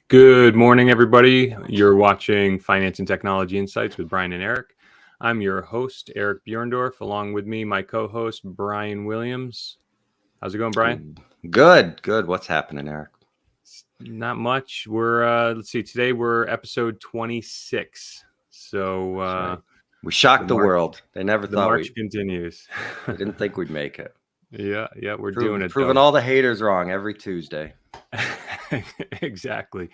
Good morning, everybody. You're watching Finance and Technology Insights with Brian and Eric. I'm your host, Eric Buhrendorf. Along with me, my co-host, Brian Williams. How's it going, Brian? Good. What's happening, Eric? Not much. We're let's see. Today we're episode 26. So right. We shocked the world. They never thought March continues. They didn't think we'd make it. Yeah, we're doing it. Proving all the haters wrong every Tuesday. Exactly.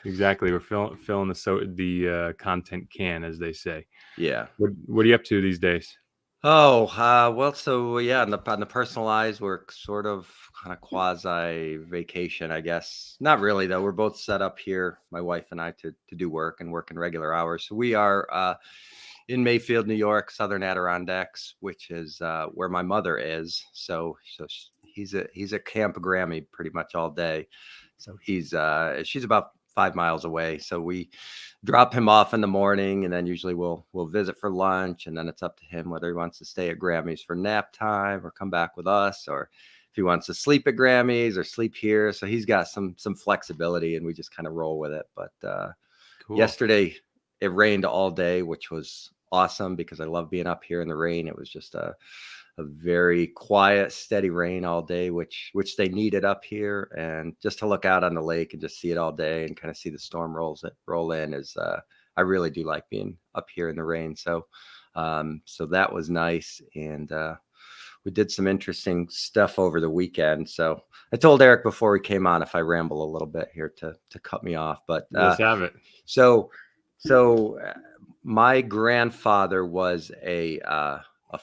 We're filling the content can, as they say. Yeah. What are you up to these days? On the personalized, we're sort of kind of quasi vacation, I guess. Not really, though. We're both set up here, my wife and I, to do work in regular hours. So we are in Mayfield, New York, Southern Adirondacks, which is where my mother is. So he's at Camp Grammy pretty much all day. So she's about 5 miles away. So we drop him off in the morning, and then usually we'll visit for lunch, and then it's up to him whether he wants to stay at Grammy's for nap time or come back with us, or if he wants to sleep at Grammy's or sleep here. So he's got some flexibility, and we just kind of roll with it. But cool. Yesterday it rained all day, which was awesome because I love being up here in the rain. It was just a very quiet, steady rain all day, which they needed up here. And just to look out on the lake and just see it all day and kind of see the storm roll in is I really do like being up here in the rain. So that was nice. And we did some interesting stuff over the weekend. So I told Eric before we came on if I ramble a little bit here to cut me off. But let's have it. So my grandfather was a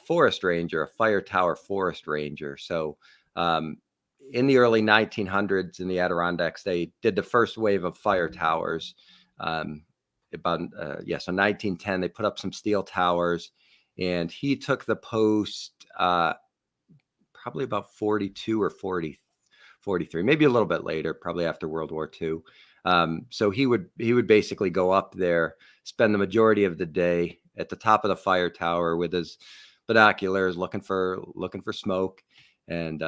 forest ranger, a fire tower forest ranger. So in the early 1900s in the Adirondacks, they did the first wave of fire towers. So 1910, they put up some steel towers, and he took the post probably about 42 or 43, maybe a little bit later, probably after World War II. So he would basically go up there, spend the majority of the day at the top of the fire tower with his binoculars looking for smoke, and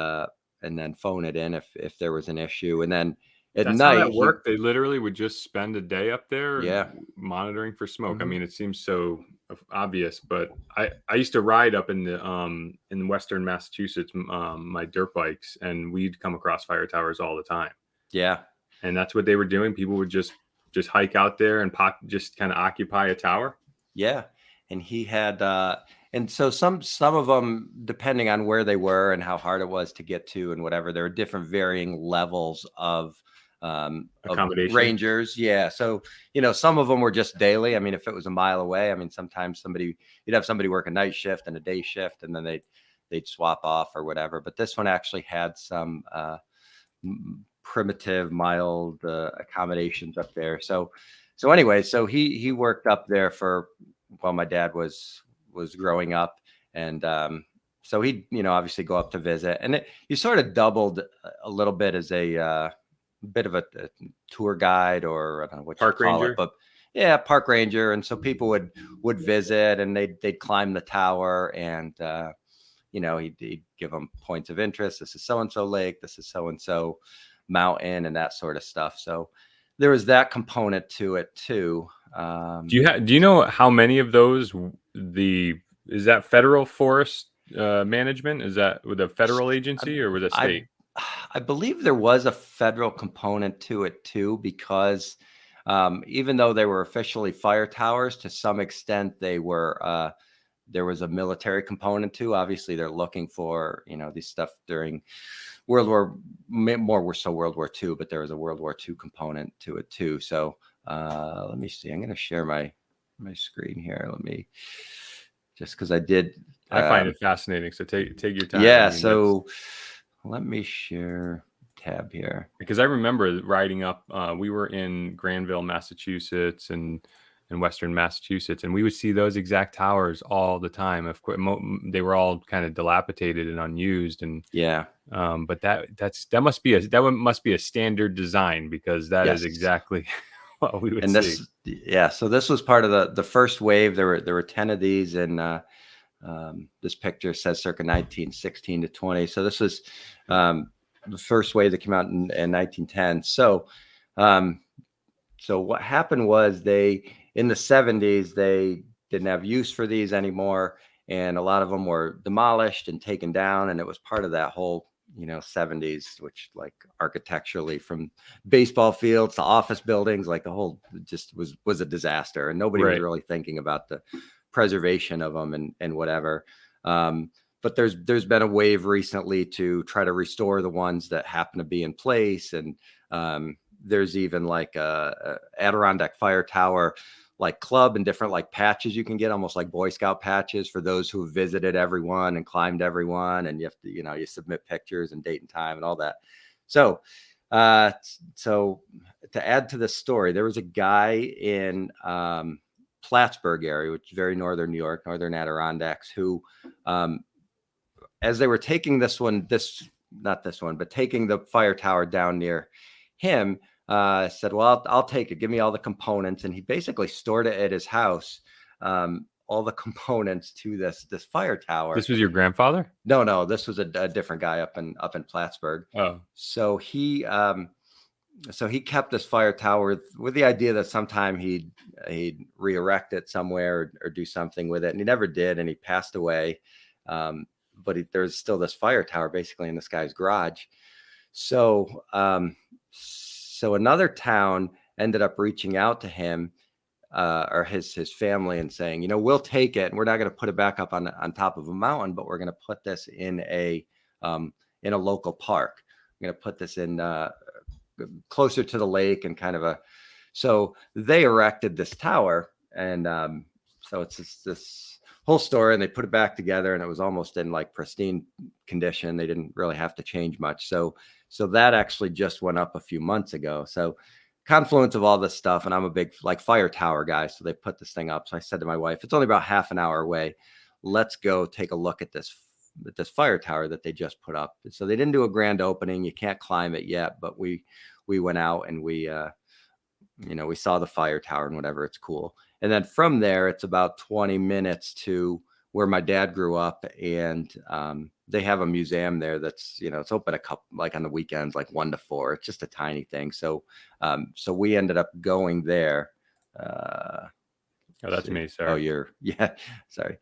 then phone it in if there was an issue. And then at That's night how that worked. They literally would just spend a day up there monitoring for smoke. Mm-hmm. I mean, it seems so obvious, but I used to ride up in western Massachusetts, my dirt bikes, and we'd come across fire towers all the time. Yeah. And that's what they were doing. People would just hike out there and just kind of occupy a tower. Yeah. And he had and so some of them, depending on where they were and how hard it was to get to and whatever, there were different varying levels of accommodation. Rangers. Yeah. So, some of them were just daily. I mean, if it was a mile away, I mean, sometimes you'd have somebody work a night shift and a day shift, and then they'd swap off or whatever. But this one actually had some primitive, mild accommodations up there. So anyway, so he worked up there while my dad was growing up, and so he'd obviously go up to visit, and you sort of doubled a little bit as a bit of a tour guide, or I don't know what park you call ranger. It, but yeah, park ranger. And so people would visit, and they'd climb the tower, and he'd give them points of interest. This is so and so lake, this is so and so mountain, and that sort of stuff. So there was that component to it too. Do you know how many of those is that federal forest management? Is that with a federal agency or with a state? I believe there was a federal component to it too, because even though they were officially fire towers, to some extent they were. There was a military component too. Obviously, they're looking for these stuff during World War II, but there was a World War II component to it too. So let me see. I'm going to share my screen here. Let me, just because I did. I find it fascinating. So take your time. Yeah. So let me share tab here, because I remember riding up. We were in Granville, Massachusetts, and in Western Massachusetts, and we would see those exact towers all the time. Of course, they were all kind of dilapidated and unused, and but that must be a standard design, because that is exactly what we would see. So this was part of the first wave. There were 10 of these in This picture says circa 1916 to 20. So this was the first wave that came out in 1910. So what happened was in the 70s, they didn't have use for these anymore. And a lot of them were demolished and taken down. And it was part of that whole, 70s, which like architecturally from baseball fields to office buildings, like the whole just was a disaster. And nobody was really thinking about the preservation of them and whatever. But there's been a wave recently to try to restore the ones that happen to be in place. And there's even like a Adirondack Fire Tower like club and different like patches you can get, almost like Boy Scout patches for those who visited everyone and climbed everyone. And you have to, you submit pictures and date and time and all that. So to add to this story, there was a guy in Plattsburgh area, which is very northern New York, northern Adirondacks, who as they were taking taking the fire tower down near him, said, well, I'll take it. Give me all the components. And he basically stored it at his house, all the components to this fire tower. This was your grandfather? No, this was a different guy up in Plattsburgh. Oh, so he kept this fire tower with the idea that sometime he'd re-erect it somewhere or do something with it. And he never did. And he passed away. But there's still this fire tower basically in this guy's garage. So another town ended up reaching out to him or his family and saying, we'll take it, and we're not going to put it back up on top of a mountain, but we're going to put this in a local park. We're going to put this in closer to the lake and kind of so they erected this tower, and so it's this whole story, and they put it back together, and it was almost in like pristine condition. They didn't really have to change much. So that actually just went up a few months ago. So confluence of all this stuff, and I'm a big like fire tower guy, so they put this thing up. So I said to my wife, it's only about half an hour away. Let's go take a look at this fire tower that they just put up. So they didn't do a grand opening. You can't climb it yet, but we went out and we saw the fire tower and whatever. It's cool. And then from there, it's about 20 minutes to where my dad grew up, and they have a museum there that's, it's open like on the weekends, like 1 to 4. It's just a tiny thing. So we ended up going there. Oh, that's me, sir. Oh, yeah. Sorry.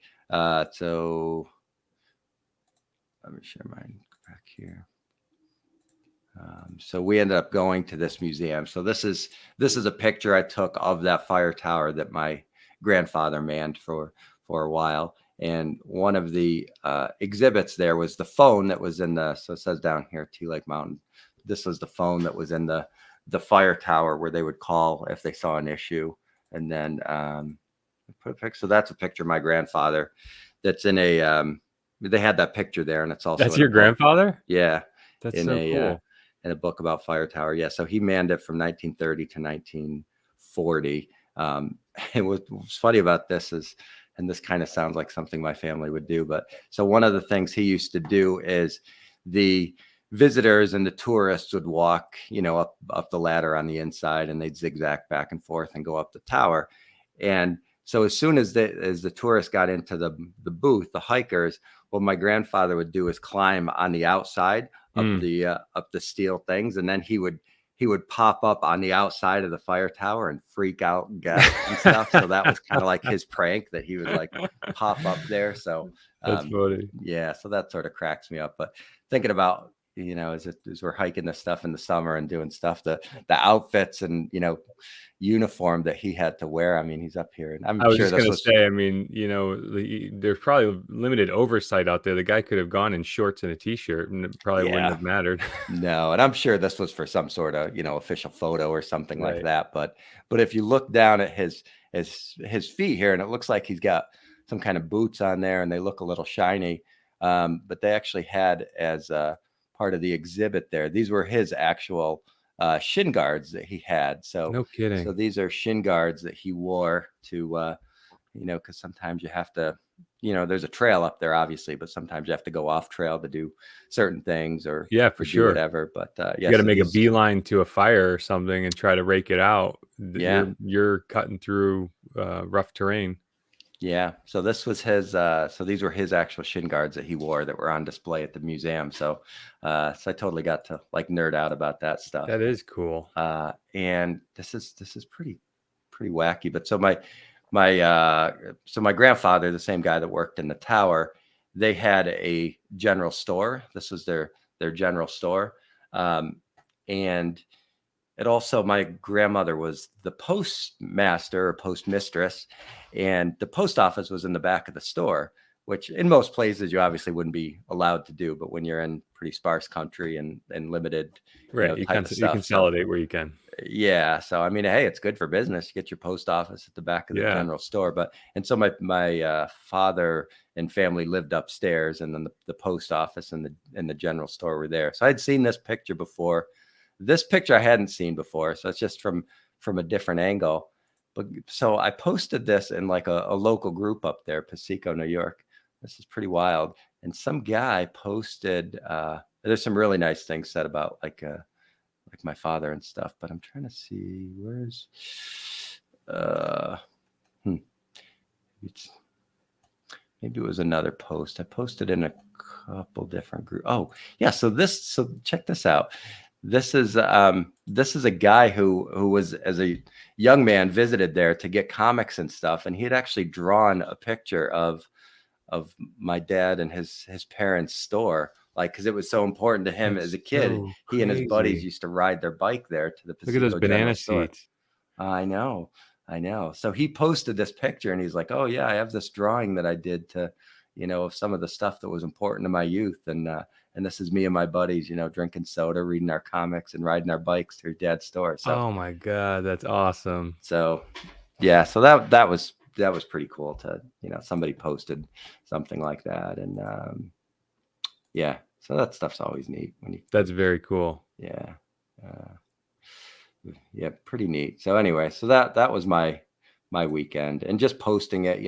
So let me share mine back here. So we ended up going to this museum. So this is a picture I took of that fire tower that my grandfather manned for a while. And one of the exhibits there was the phone that was so it says down here, T Lake Mountain. This was the phone that was in the fire tower where they would call if they saw an issue. And then put a picture. So that's a picture of my grandfather. That's in they had that picture there, and it's also that's your grandfather. Yeah, that's so cool. In a book about fire tower. Yeah. So he manned it from 1930 to 1940. And what's funny about this is, and this kind of sounds like something my family would do, but so one of the things he used to do is the visitors and the tourists would walk, up the ladder on the inside, and they'd zigzag back and forth and go up the tower. And so as soon as the tourists got into the booth, the hikers, what my grandfather would do is climb on the outside up the steel things, and then he would pop up on the outside of the fire tower and freak out guests and stuff. So that was kind of like his prank, that he would like pop up there. So that's funny. Yeah, so that sort of cracks me up. But thinking about, as we're hiking this stuff in the summer and doing stuff, the outfits and uniform that he had to wear. I mean, he's up here, and I was just going to say, I mean, there's probably limited oversight out there. The guy could have gone in shorts and a t-shirt, and it probably wouldn't have mattered. No, and I'm sure this was for some sort of official photo or something like that. But if you look down at his feet here, and it looks like he's got some kind of boots on there, and they look a little shiny. But they actually had, as part of the exhibit there, these were his actual shin guards that he had. So no kidding. So these are shin guards that he wore to, because sometimes you have to, there's a trail up there, obviously, but sometimes you have to go off trail to do certain things or for sure, whatever. But you got to make a beeline to a fire or something and try to rake it out. Yeah, you're cutting through rough terrain. Yeah. So this was his. So these were his actual shin guards that he wore that were on display at the museum. So I totally got to like nerd out about that stuff. That is cool. And this is pretty wacky. But so my grandfather, the same guy that worked in the tower, they had a general store. This was their general store, and it also, my grandmother was the postmaster or postmistress, and the post office was in the back of the store, which in most places you obviously wouldn't be allowed to do, but when you're in pretty sparse country and limited, Right. You type of you stuff. So consolidate where you can. yeah, so I mean, hey, it's good for business. You get your post office at the back of the Yeah. general store, and so my father and family lived upstairs, and then the post office and the general store were there. So I'd seen this picture before. This picture I hadn't seen before, so it's just from a different angle. But so I posted this in like a local group up there, Pasico, New York. This is pretty wild. And some guy posted. There's some really nice things said about like my father and stuff, but I'm trying to see where's uh hmm, it's, maybe it was another post. I posted in a couple different groups. Oh, yeah, so check this out. This is a guy who was, as a young man, visited there to get comics and stuff, and he had actually drawn a picture of my dad and his parents' store, like, because it was so important to him as That's a kid. so He and his buddies crazy. used to ride their bike there to the Look at those Pasico General banana Store. seats. I know, I know. So he posted this picture, and he's like, "Oh yeah, I have this drawing that I did to, of some of the stuff that was important to my youth, and this is me and my buddies, drinking soda, reading our comics, and riding our bikes through Dad's store." So, Oh my God, that's awesome. so yeah, so that was pretty cool to, somebody posted something like that, and yeah, so that stuff's always neat when you, That's very cool. yeah, uh, yeah, pretty neat. So anyway, so that was my weekend, and just posting it,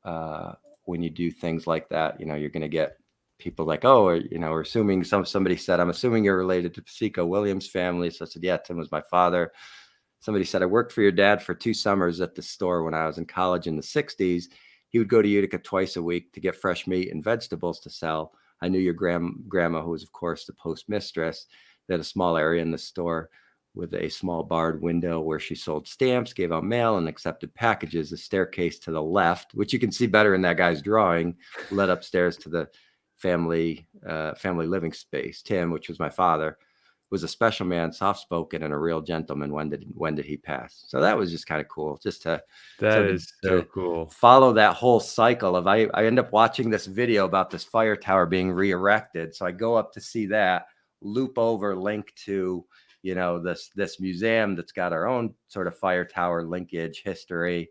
uh, when you do things like that, you're gonna get people like, oh, or, we're assuming somebody said, I'm assuming you're related to Pasico Williams family. So I said, yeah, Tim was my father. Somebody said, I worked for your dad for 2 summers at the store when I was in college in the 60s. He would go to Utica twice a week to get fresh meat and vegetables to sell. I knew your grandma, who was, of course, the postmistress. They had a small area in the store with a small barred window where she sold stamps, gave out mail, and accepted packages. The staircase to the left, which you can see better in that guy's drawing, led upstairs to the family living space. Tim, which was my father, was a special man, soft spoken, and a real gentleman. When did he pass? So that was just kind of cool, just to That so to, is so to cool. follow that whole cycle of, I end up watching this video about this fire tower being re-erected. So I go up to see that, loop over, link to this museum that's got our own sort of fire tower linkage history,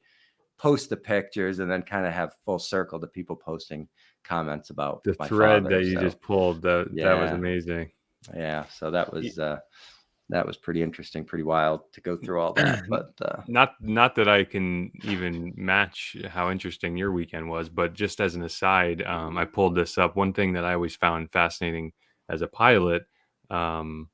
post the pictures, and then kind of have full circle to people posting comments about The my thread father. that you So just pulled, that was yeah, amazing. yeah. So that was pretty interesting, pretty wild to go through all that. But Not that I can even match how interesting your weekend was, but just as an aside, I pulled this up. One thing that I always found fascinating as a pilot, um,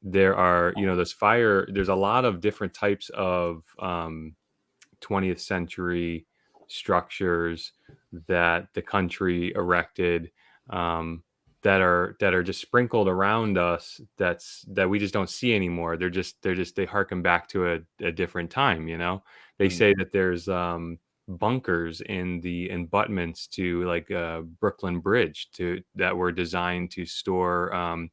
there are, there's a lot of different types of 20th century structures that the country erected, um, that are just sprinkled around us, that we just don't see anymore. They harken back to a different time. They mm, say that there's bunkers in the embutments to, like, Brooklyn Bridge, that were designed to store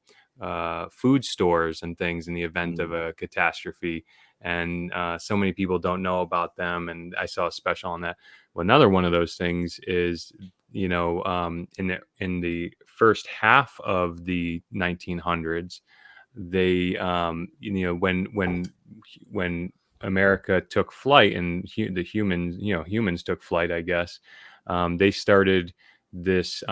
food stores and things in the event of mm, a catastrophe. And so many people don't know about them, and I saw a special on that. Well, another one of those things is, in the first half of the 1900s, they, when America took flight, and the humans took flight, I guess. They started this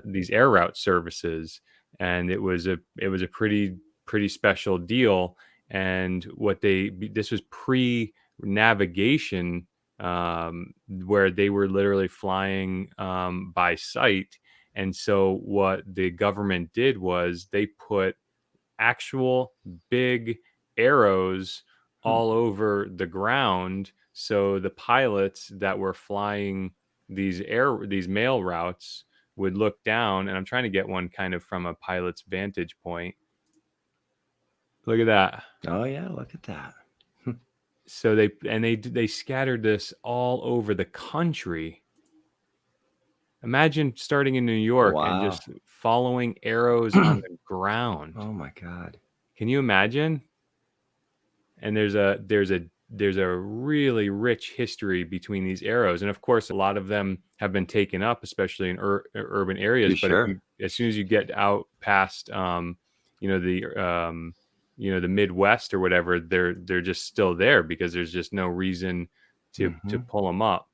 these air route services, and it was a pretty special deal. And this was pre navigation, where they were literally flying by sight. And so what the government did was they put actual big arrows mm, all over the ground, So the pilots that were flying these mail routes would look down, and I'm trying to get one kind of from a pilot's vantage point. Look at that. Oh yeah, look at that. So they scattered this all over the country. Imagine starting in New York and Wow. just following arrows on the ground. Oh my God. Can you imagine? And there's a really rich history between these arrows, and of course a lot of them have been taken up, especially in urban areas. You But if sure? as soon as you get out past the Midwest or whatever, they're just still there because there's just no reason to pull them up.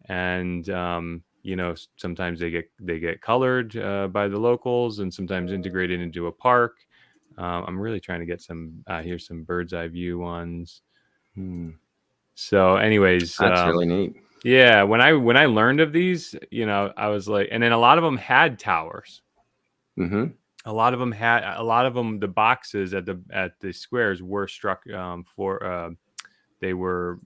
And sometimes they get colored by the locals, and sometimes integrated into a park. I'm really trying to get here's some bird's eye view ones. So anyways, That's really neat. yeah, when I learned of these, I was like, and then a lot of them had towers. A lot of them, the boxes at the squares were struck they were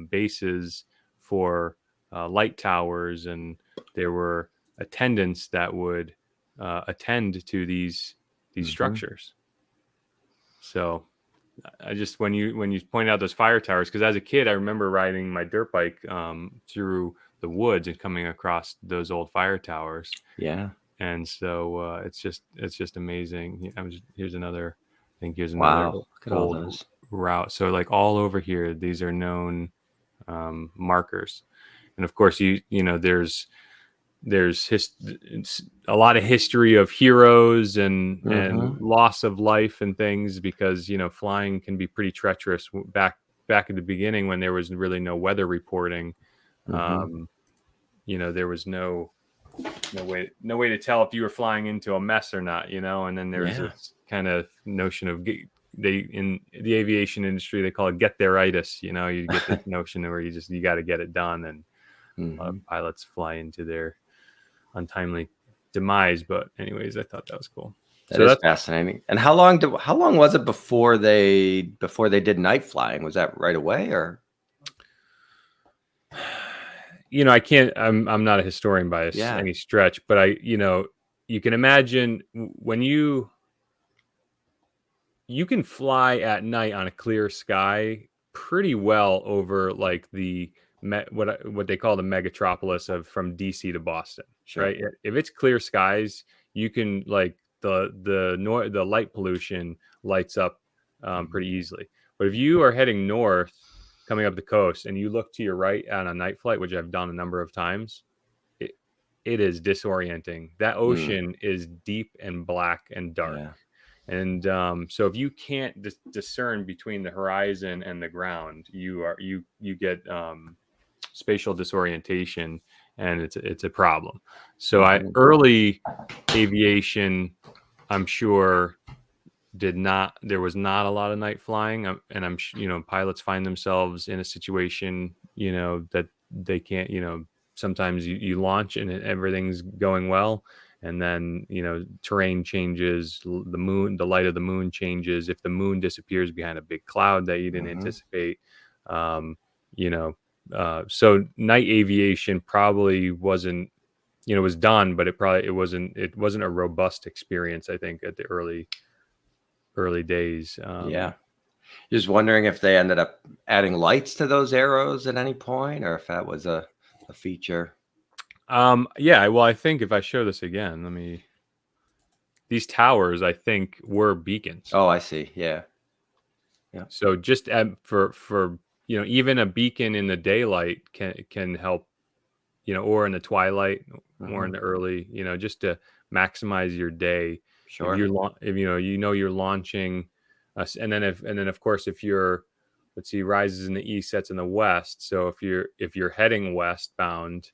bases for light towers, and there were attendants that would attend to these structures. So I just when you point out those fire towers, because as a kid I remember riding my dirt bike through the woods and coming across those old fire towers. Yeah. And so it's just amazing. Here's another. I think here's Wow. another Look at all old those. route. So like all over here, these are known markers, and of course there's a lot of history of heroes and loss of life and things, because flying can be pretty treacherous. Back at the beginning, when there was really no weather reporting, there was no way to tell if you were flying into a mess or not, and then there's this kind of notion of in the aviation industry they call it get there-itis. You get this notion where you got to get it done, and a lot of pilots fly into their untimely demise. But anyways, I thought that was cool. That's fascinating. And how long was it before they did night flying? Was that right away, or? I can't. I'm not a historian by any stretch, but you can imagine when you can fly at night on a clear sky pretty well over like what they call the megatropolis from DC to Boston, right? If it's clear skies, you can like the light pollution lights up pretty easily. But if you are heading north, coming up the coast, and you look to your right on a night flight, which I've done a number of times, it is disorienting. That ocean is deep and black and dark. Yeah. And so if you can't discern between the horizon and the ground, you get spatial disorientation, and it's a problem. So early aviation, I'm sure, there was not a lot of night flying, and I'm pilots find themselves in a situation that they can't, sometimes you launch and everything's going well, and then terrain changes, the light of the moon changes. If the moon disappears behind a big cloud that you didn't anticipate, so night aviation probably wasn't, was done, but it wasn't a robust experience, I think, at the early days. Just wondering if they ended up adding lights to those arrows at any point, or if that was a feature. Well, I think if I show this again, these towers, I think, were beacons. Oh, I see. Yeah. So just for even a beacon in the daylight can help, or in the twilight, or in the early, just to maximize your day. Sure. If you're launching, and then of course, if you're, let's see, rises in the east, sets in the west. So if you're heading westbound,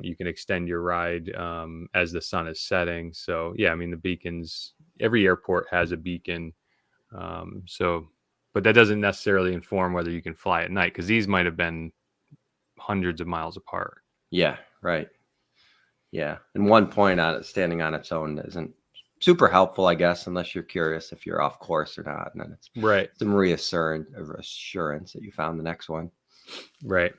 you can extend your ride as the sun is setting. So the beacons, every airport has a beacon. But that doesn't necessarily inform whether you can fly at night, because these might have been hundreds of miles apart. Yeah. Right. Yeah. And one point on it standing on its own isn't super helpful, I guess, unless you're curious if you're off course or not. And then it's some reassurance that you found the next one. Right.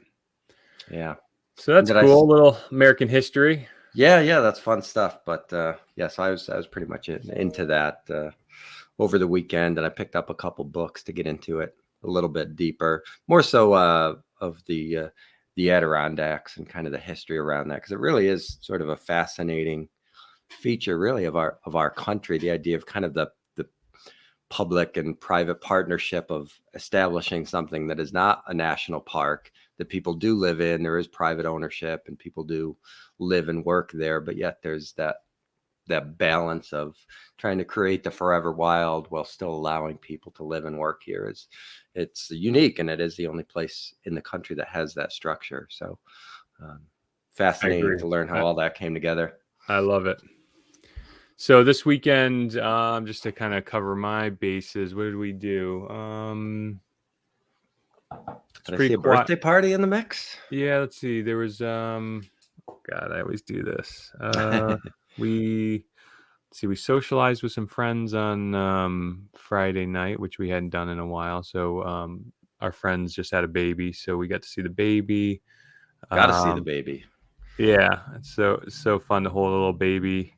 Yeah. So that's Did I? cool. A little American history. Yeah, that's fun stuff. But so I was pretty much into that over the weekend, and I picked up a couple books to get into it a little bit deeper, more so of the Adirondacks and kind of the history around that, because it really is sort of a fascinating feature, really, of our country. The idea of kind of the public and private partnership of establishing something that is not a national park, that people do live in. There is private ownership and people do live and work there, but yet there's that balance of trying to create the forever wild while still allowing people to live and work here. It's unique, and it is the only place in the country that has that structure. So I fascinating agree. to learn how all that came together. I love it. So this weekend, just to kind of cover my bases, what did we do? It's Did I pretty see a quiet. birthday party in the mix? Yeah, let's see. There was God, I always do this. We socialized with some friends on Friday night, which we hadn't done in a while. So our friends just had a baby, so we got to see the baby. Gotta see the baby. Yeah, it's so fun to hold a little baby.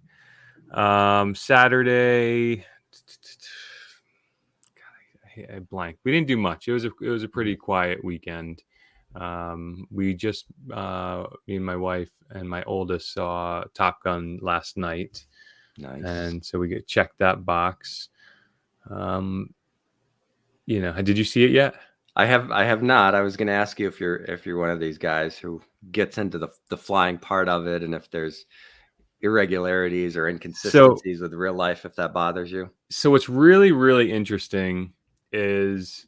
Saturday, God, I blank. We didn't do much. It was a pretty quiet weekend. We just me and my wife and my oldest saw Top Gun last night. Nice. And so we checked that box. Did you see it yet? I have not. I was going to ask you if you're one of these guys who gets into the flying part of it, and if there's irregularities or inconsistencies with real life, if that bothers you. So what's really, really interesting is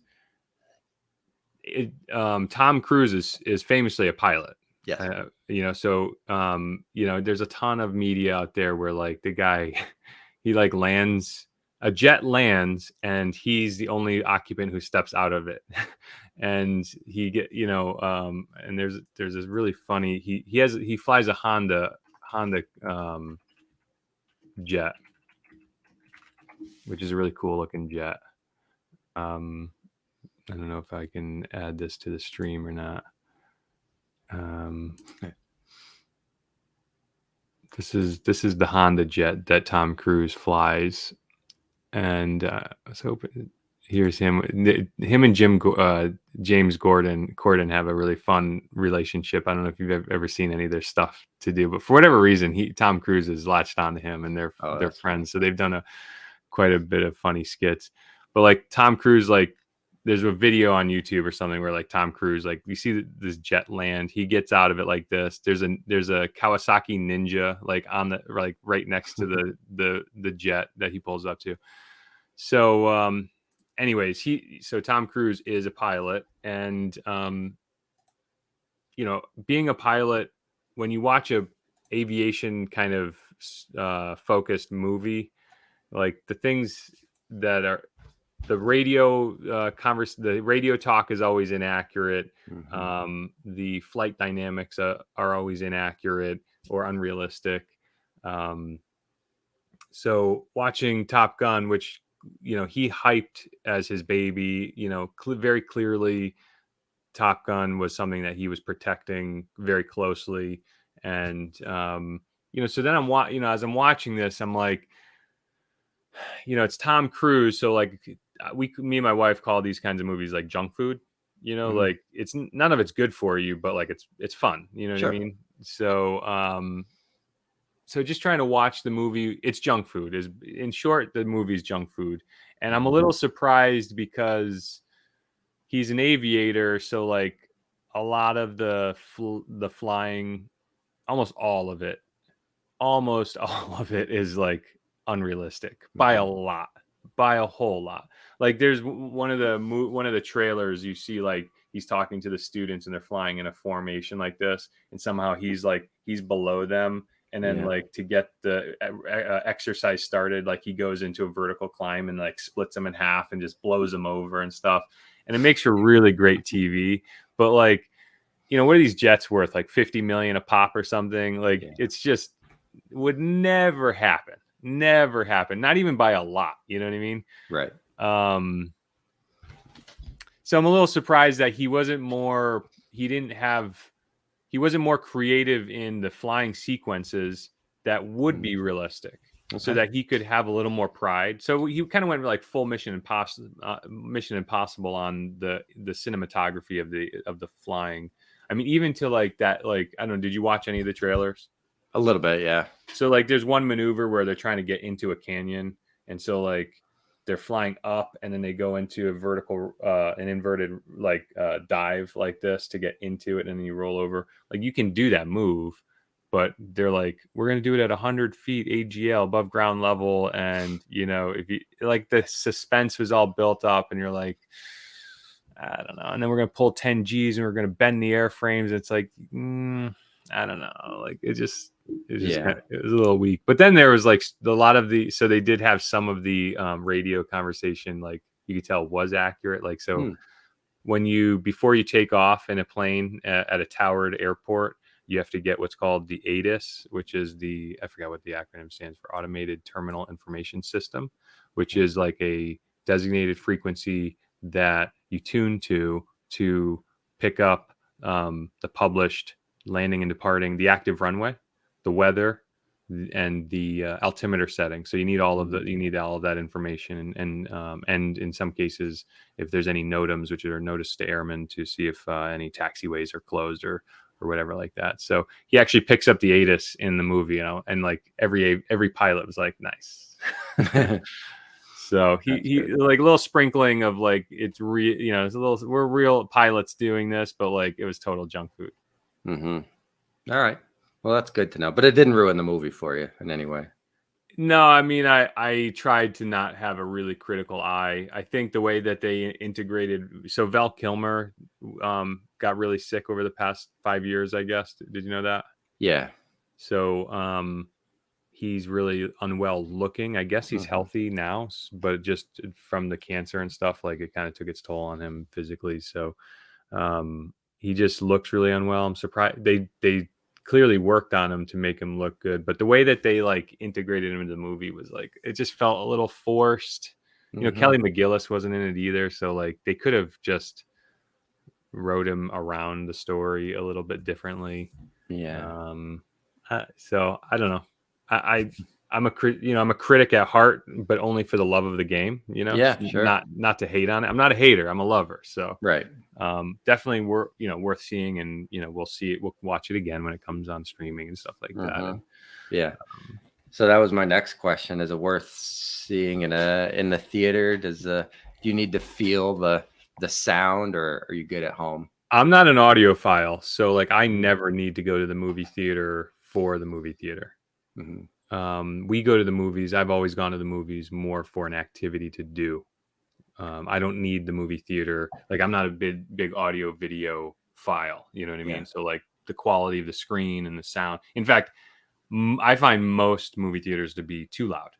Tom Cruise is famously a pilot. Yes. There's a ton of media out there where like the guy, he like a jet lands and he's the only occupant who steps out of it. And and there's this really funny, he flies a Honda jet, which is a really cool looking jet. I don't know if I can add this to the stream or not. This is the Honda jet that Tom Cruise flies, and I was hoping here's him. Him and James Corden have a really fun relationship. I don't know if you've ever seen any of their stuff to do, but for whatever reason, Tom Cruise has latched onto him, and they're friends. Funny. So they've done quite a bit of funny skits. But like Tom Cruise, like there's a video on YouTube or something where like Tom Cruise, like you see this jet land, he gets out of it like this. There's a Kawasaki Ninja like on the like right next to the jet that he pulls up to. So anyways, Tom Cruise is a pilot, and being a pilot, when you watch a aviation kind of focused movie, like the things that are the radio the radio talk is always inaccurate. Mm-hmm. The flight dynamics are always inaccurate or unrealistic. So watching Top Gun, which he hyped as his baby, very clearly Top Gun was something that he was protecting very closely. And so then as I'm watching this, I'm like, it's Tom Cruise, so like me and my wife call these kinds of movies like junk food. Mm-hmm. Like it's none of it's good for you, but like it's fun. You know what I mean? So so just trying to watch the movie, it's junk food. Is in short, the movie's junk food, and I'm a little surprised because he's an aviator, so like a lot of the flying, almost all of it is like unrealistic by a lot, by a whole lot. Like there's one of the trailers, you see like he's talking to the students and they're flying in a formation like this, and somehow he's below them, and then like to get the exercise started, like he goes into a vertical climb and like splits them in half and just blows them over and stuff, and it makes for really great TV. But like, what are these jets worth? Like 50 million a pop or something? Like it's just would never happen. Not even by a lot. You know what I mean? Right. So I'm a little surprised that he wasn't more he wasn't more creative in the flying sequences that would be realistic, so Okay. that he could have a little more pride. So he kind of went like full Mission Impossible on the cinematography of the flying. I mean, even to like that, like, I don't know, did you watch any of the trailers? A little bit, yeah. So like there's one maneuver where they're trying to get into a canyon, and so like they're flying up and then they go into a vertical an inverted like dive like this to get into it, and then you roll over. Like you can do that move, but they're like, we're going to do it at 100 feet AGL above ground level, and you know, if you like, the suspense was all built up and you're like, I don't know, and then we're going to pull 10 G's and we're going to bend the airframes. It's like, I don't know, like it just Yeah. it was a little weak. But then there was like a lot of the, so they did have some of the radio conversation, like you could tell was accurate. Like, so Hmm. when you, before you take off in a plane at a towered airport, you have to get what's called the ATIS, which is the, I forgot what the acronym stands for, Automated Terminal Information System, which is like a designated frequency that you tune to pick up the published landing and departing, the active runway, the weather, and the altimeter setting. So you need all of that information, and in some cases, if there's any NOTAMs, which are notice to airmen, to see if any taxiways are closed or whatever like that. So he actually picks up the ATIS in the movie, you know, and like every pilot was like, nice. So he like a little sprinkling of like, it's real, you know, it's a little, we're real pilots doing this, but like it was total junk food. All right. Well, that's good to know. But it didn't ruin the movie for you in any way. No, I mean, I tried to not have a really critical eye. I think the way that they integrated, so Val Kilmer got really sick over the past 5 years, I guess. Did you know that? Yeah. So he's really unwell looking. I guess he's healthy now, but just from the cancer and stuff, like it kind of took its toll on him physically. So he just looks really unwell. I'm surprised they clearly worked on him to make him look good, but the way that they like integrated him into the movie was like, it just felt a little forced. You know, Kelly McGillis wasn't in it either, so like they could have just wrote him around the story a little bit differently. Yeah. So I don't know. I'm a critic at heart, but only for the love of the game. You know, Yeah, sure. not to hate on it. I'm not a hater. I'm a lover. So Right. definitely worth seeing, and we'll see it. We'll watch it again when it comes on streaming and stuff like that. And, yeah. So that was my next question. Is it worth seeing in the theater? Do you need to feel the sound, or are you good at home? I'm not an audiophile, so like I never need to go to the movie theater for the movie theater. We go to the movies. I've always gone to the movies more for an activity to do. I don't need the movie theater. Like I'm not a big audio video file. You know what I mean? So like the quality of the screen and the sound. In fact, I find most movie theaters to be too loud.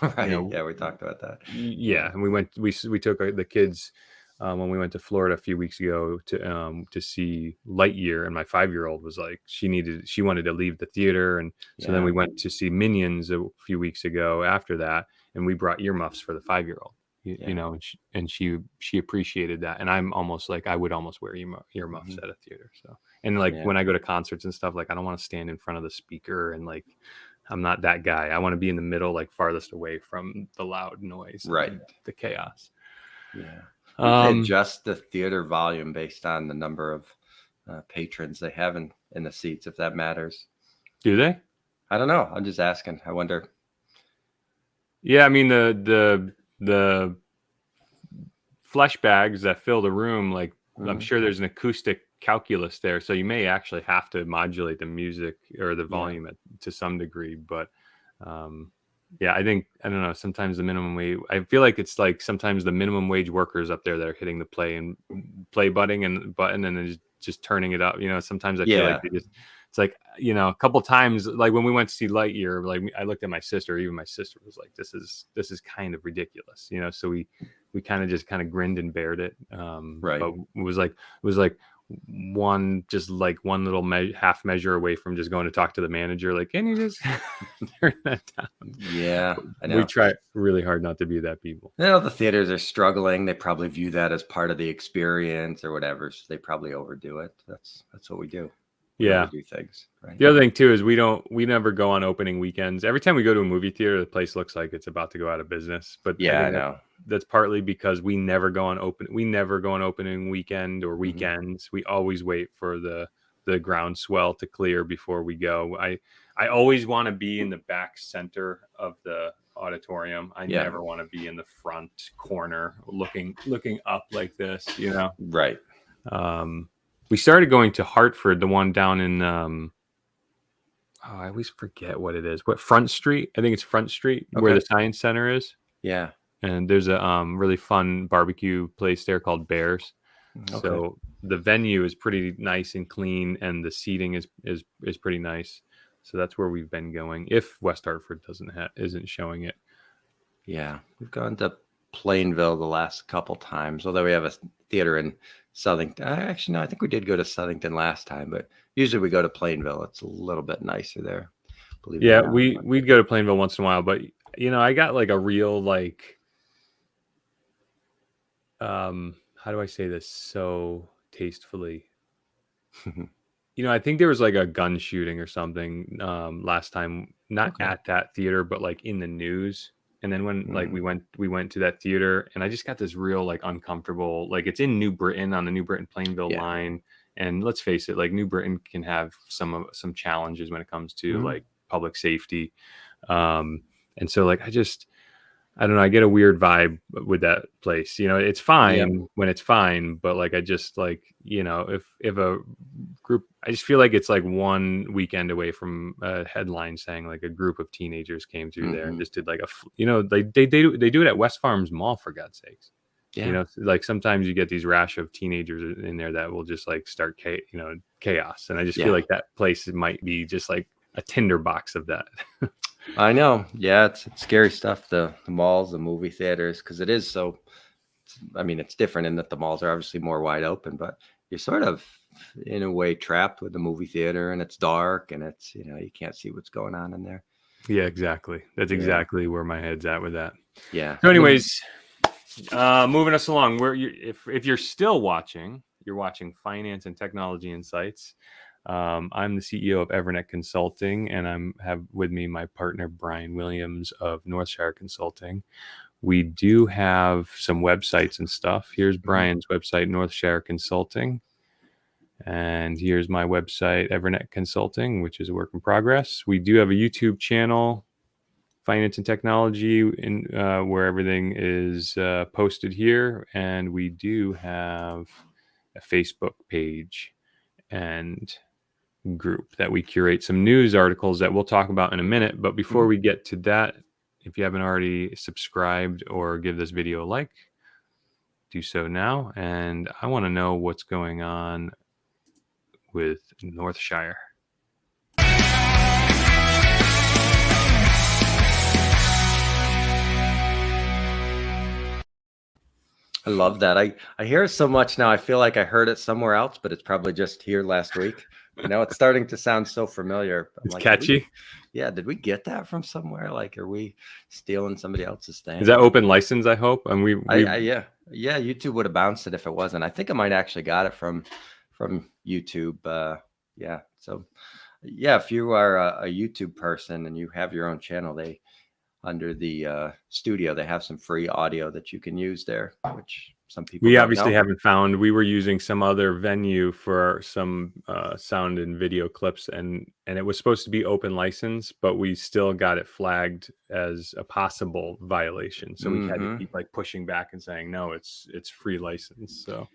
Right. Yeah, we talked about that. Yeah, and we took the kids when we went to Florida a few weeks ago to see Lightyear, and my 5-year-old was like, she wanted to leave the theater, and so then we went to see Minions a few weeks ago after that, and we brought earmuffs for the 5-year-old. You know, and she appreciated that, and I'm almost like, I would almost wear earmuffs at a theater. So, and like when I go to concerts and stuff, like I don't want to stand in front of the speaker, and like I'm not that guy. I want to be in the middle, like farthest away from the loud noise, right? The chaos. Yeah. They adjust the theater volume based on the number of patrons they have in the seats, if that matters. Do they? I don't know. I'm just asking. I wonder. Yeah, I mean the flesh bags that fill the room, like I'm sure there's an acoustic calculus there, so you may actually have to modulate the music or the volume to some degree. But yeah, I don't know. Sometimes the minimum wage, I feel like it's like sometimes the minimum wage workers up there that are hitting the play button and then just turning it up. You know, sometimes I feel like it's like, you know, a couple times, like when we went to see Lightyear, like I looked at my sister, even my sister was like, this is kind of ridiculous, you know? So we kind of grinned and bared it. Right. But it was like, one little half measure away from just going to talk to the manager. Like, can you just turn that down? Yeah, I know. We try really hard not to be that people. The theaters are struggling. They probably view that as part of the experience or whatever. So they probably overdo it. That's what we do. We overdo things, right? The other thing too is we never go on opening weekends. Every time we go to a movie theater, the place looks like it's about to go out of business. But yeah, I know. That's partly because we never go on opening weekend or weekends. We always wait for the groundswell to clear before we go. I always want to be in the back center of the auditorium. I never want to be in the front corner looking up like this, Right. We started going to Hartford, the one down in I always forget what it is. What, Front Street? I think it's Front Street where the Science Center is. Yeah. And there's a really fun barbecue place there called Bears. Okay. So the venue is pretty nice and clean, and the seating is pretty nice. So that's where we've been going. If West Hartford isn't showing it. Yeah, we've gone to Plainville the last couple times, although we have a theater in Southington. Actually, no, I think we did go to Southington last time, but usually we go to Plainville. It's a little bit nicer there. Yeah, we'd go to Plainville once in a while, but I got like a real how do I say this so tastefully? I think there was like a gun shooting or something last time, not at that theater, but like in the news. And then when we went to that theater, and I just got this real uncomfortable, it's in New Britain on the New Britain Plainville line. And let's face it, New Britain can have some challenges when it comes to public safety. And so I don't know, I get a weird vibe with that place. It's fine when it's fine, but I just if a group, I just feel like it's one weekend away from a headline saying a group of teenagers came through there and just did they do it at West Farms Mall, for God's sakes. Yeah. Sometimes you get these rash of teenagers in there that will just start chaos. And I just feel like that place might be just a tinderbox of that. I know. Yeah, it's scary stuff. The malls, the movie theaters, because it is so. I mean, it's different in that the malls are obviously more wide open, but you're sort of in a way trapped with the movie theater, and it's dark, and it's you can't see what's going on in there. Yeah, exactly. That's exactly where my head's at with that. Yeah. So, anyways, moving us along. If you're still watching, you're watching Finance and Technology Insights. I'm the CEO of EVERNET Consulting, and I have with me my partner, Brian Williams of Northshire Consulting. We do have some websites and stuff. Here's Brian's website, Northshire Consulting. And here's my website, EVERNET Consulting, which is a work in progress. We do have a YouTube channel, Finance and Technology, where everything is posted here. And we do have a Facebook page and group that we curate some news articles that we'll talk about in a minute. But before we get to that, if you haven't already subscribed or give this video a like, do so now. And I want to know what's going on with Northshire. I love that. I hear it so much now. I feel like I heard it somewhere else, but it's probably just here last week. It's starting to sound so familiar. It's catchy. Did we get that from somewhere? Are we stealing somebody else's thing? Is that open license? I hope. And yeah. YouTube would have bounced it if it wasn't. I think I might actually got it from YouTube. So if you are a YouTube person and you have your own channel, under the studio, they have some free audio that you can use there, which some people we obviously haven't found. We were using some other venue for some sound and video clips, and it was supposed to be open license, but we still got it flagged as a possible violation. So we had to keep pushing back and saying, no, it's free license. So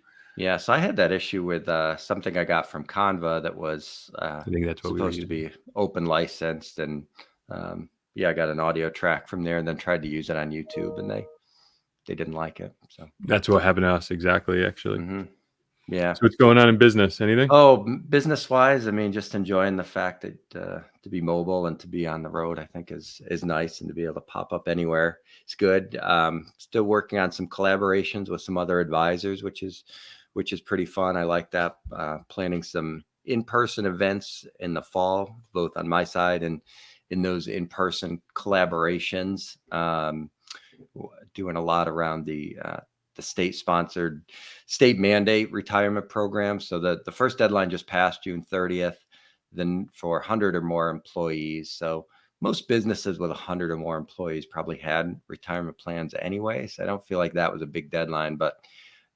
so I had that issue with something I got from Canva that was I think that's what supposed to be open licensed, and I got an audio track from there and then tried to use it on YouTube, and they didn't like it. So that's what happened to us. Exactly. Actually. Yeah. So what's going on in business? Anything? Oh, business wise, I mean, just enjoying the fact that to be mobile and to be on the road, I think is nice, and to be able to pop up anywhere. It's good. Still working on some collaborations with some other advisors, which is which is pretty fun. I like that. Planning some in-person events in the fall, both on my side and in those in-person collaborations. Doing a lot around the state-sponsored, state mandate retirement program. So the first deadline just passed June 30th, then for 100 or more employees. So most businesses with 100 or more employees probably had retirement plans anyway. So I don't feel like that was a big deadline, but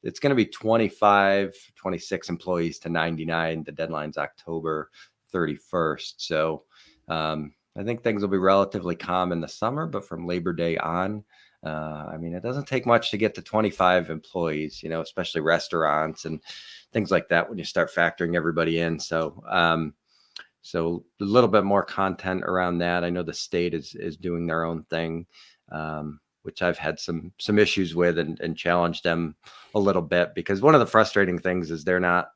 it's going to be 25, 26 employees to 99. The deadline's October 31st. So I think things will be relatively calm in the summer, but from Labor Day on, I mean, it doesn't take much to get to 25 employees, especially restaurants and things like that when you start factoring everybody in. So so a little bit more content around that. I know the state is doing their own thing, which I've had some issues with and challenged them a little bit, because one of the frustrating things is they're not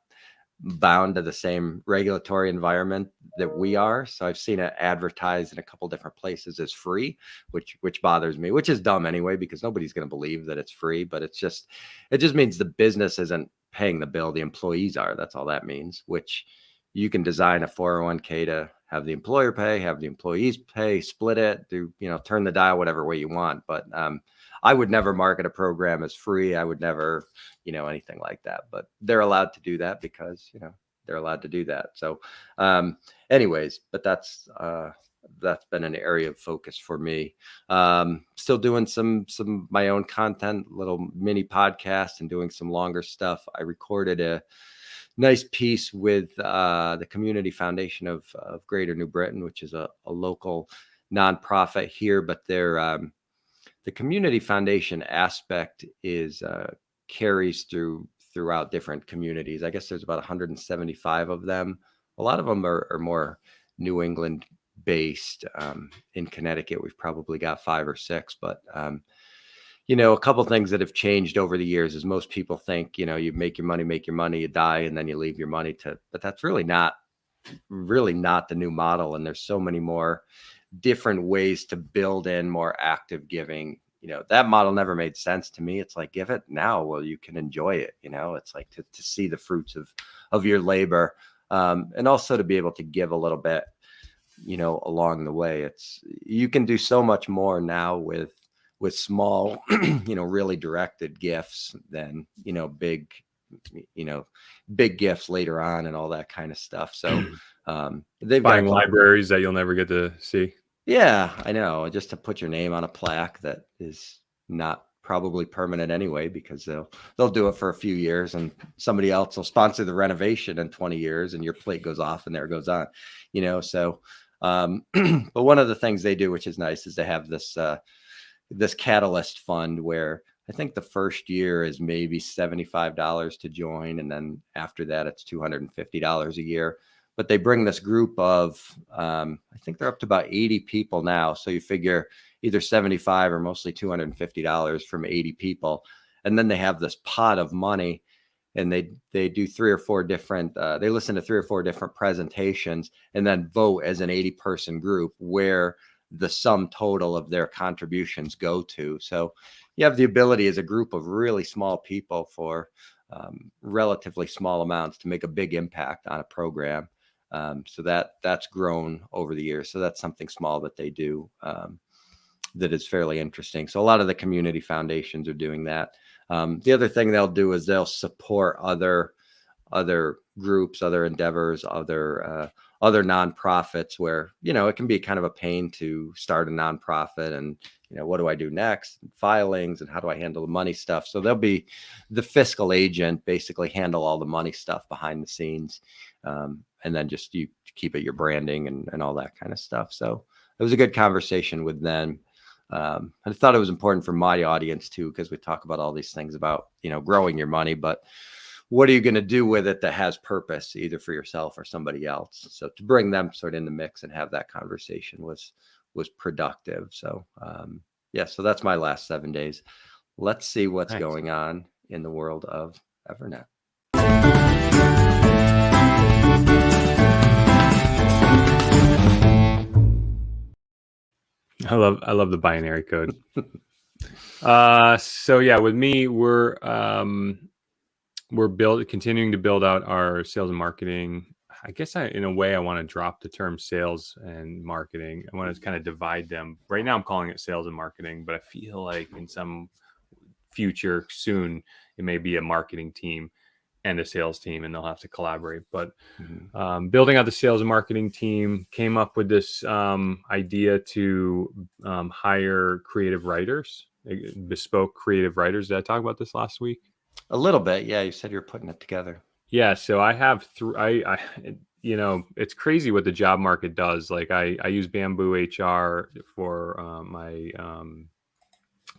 bound to the same regulatory environment that we are. So I've seen it advertised in a couple different places as free, which bothers me, which is dumb anyway, because nobody's going to believe that it's free, but it just means the business isn't paying the bill. The employees are. That's all that means, which you can design a 401k to have the employer pay, have the employees pay, split it, turn the dial whatever way you want. But I would never market a program as free. I would never, anything like that. But they're allowed to do that because, they're allowed to do that. So anyways, but that's been an area of focus for me. Still doing some my own content, little mini podcast, and doing some longer stuff. I recorded a nice piece with the Community Foundation of Greater New Britain, which is a local nonprofit here, but they're the Community Foundation aspect is carries throughout different communities. I guess there's about 175 of them. A lot of them are more New England based. In Connecticut, we've probably got 5 or 6, but a couple things that have changed over the years is most people think, you make your money, you die, and then you leave your money but that's really not the new model. And there's so many more different ways to build in more active giving. That model never made sense to me. It's like, give it now while you can enjoy it. It's like to see the fruits of your labor, and also to be able to give a little bit, along the way. You can do so much more now with small, really directed gifts than, big gifts later on and all that kind of stuff. So they've buying libraries that you'll never get to see. Yeah, I know. Just to put your name on a plaque that is not probably permanent anyway, because they'll do it for a few years and somebody else will sponsor the renovation in 20 years and your plate goes off and there it goes on, so but one of the things they do, which is nice, is they have this catalyst fund where I think the first year is maybe $75 to join, and then after that it's $250 a year. But they bring this group of, I think they're up to about 80 people now. So you figure either 75 or mostly $250 from 80 people. And then they have this pot of money, and they do 3 or 4 different, they listen to 3 or 4 different presentations and then vote as an 80-person group where the sum total of their contributions go to. So you have the ability as a group of really small people for relatively small amounts to make a big impact on a program. So that's grown over the years. So that's something small that they do that is fairly interesting. So a lot of the community foundations are doing that. The other thing they'll do is they'll support other groups, other endeavors, other nonprofits where, it can be kind of a pain to start a nonprofit and, what do I do next? Filings, and how do I handle the money stuff? So they'll be the fiscal agent, basically handle all the money stuff behind the scenes. And then just you keep it your branding and all that kind of stuff. So it was a good conversation with them. I thought it was important for my audience too, because we talk about all these things about, growing your money, but what are you going to do with it that has purpose, either for yourself or somebody else? So to bring them sort of in the mix and have that conversation was productive. So so that's my last 7 days. Let's see what's going on in the world of EVERNET. I love the binary code. So yeah, with me, we're we're continuing to build out our sales and marketing. I guess in a way, I want to drop the term sales and marketing. I want to kind of divide them. Right now, I'm calling it sales and marketing, but I feel like in some future soon, it may be a marketing team and a sales team, and they'll have to collaborate. But building out the sales and marketing team, came up with this idea to hire creative writers, bespoke creative writers. Did I talk about this last week? A little bit, yeah. You said you're putting it together. Yeah, so I have it's crazy what the job market does. Like I use Bamboo HR for my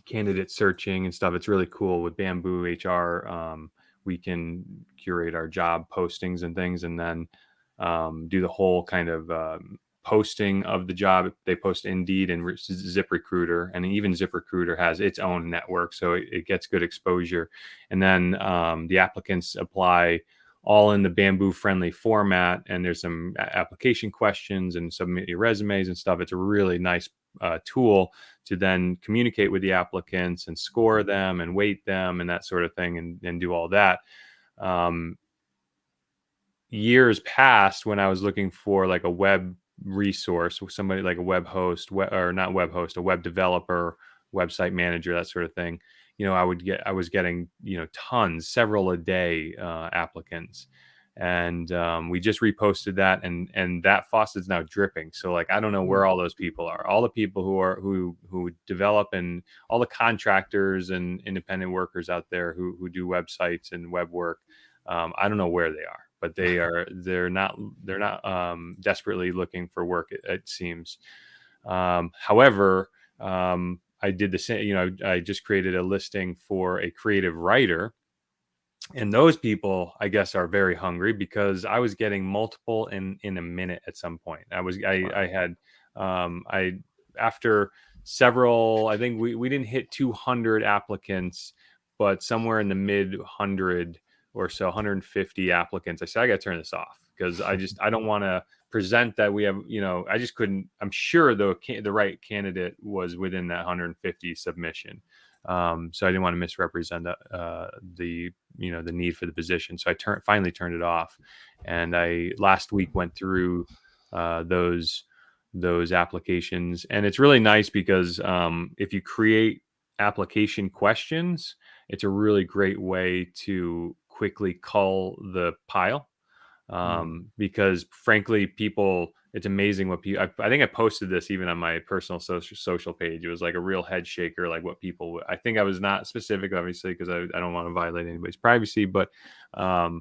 candidate searching and stuff. It's really cool with Bamboo HR. We can curate our job postings and things, and then do the whole kind of posting of the job. They post Indeed and ZipRecruiter, and even ZipRecruiter has its own network, so it gets good exposure. And then the applicants apply all in the Bamboo friendly format, and there's some application questions and submit your resumes and stuff. It's a really nice tool to then communicate with the applicants and score them and weight them and that sort of thing, and do all that. Years past, when I was looking for like a web resource, somebody like a web host, or not web host, a web developer, website manager, that sort of thing, I was getting, tons, several a day applicants. And we just reposted that, and that faucet's now dripping. So like, I don't know where all those people are. All the people who develop, and all the contractors and independent workers out there who do websites and web work. I don't know where they are, but they're not desperately looking for work, it seems. However, I did the same. I just created a listing for a creative writer. And those people, I guess, are very hungry, because I was getting multiple in a minute at some point. After several, I think we didn't hit 200 applicants, but somewhere in the mid 100 or so, 150 applicants. I said, I got to turn this off, because I don't want to present that we have, I just couldn't. I'm sure the right candidate was within that 150 submission. So I didn't want to misrepresent the need for the position. So I finally turned it off. And I last week went through those applications, and it's really nice because if you create application questions, it's a really great way to quickly cull the pile. Because frankly, it's amazing what people, I think I posted this even on my personal social page. It was like a real head shaker, like what people, I think I was not specific, obviously, because I don't want to violate anybody's privacy, but I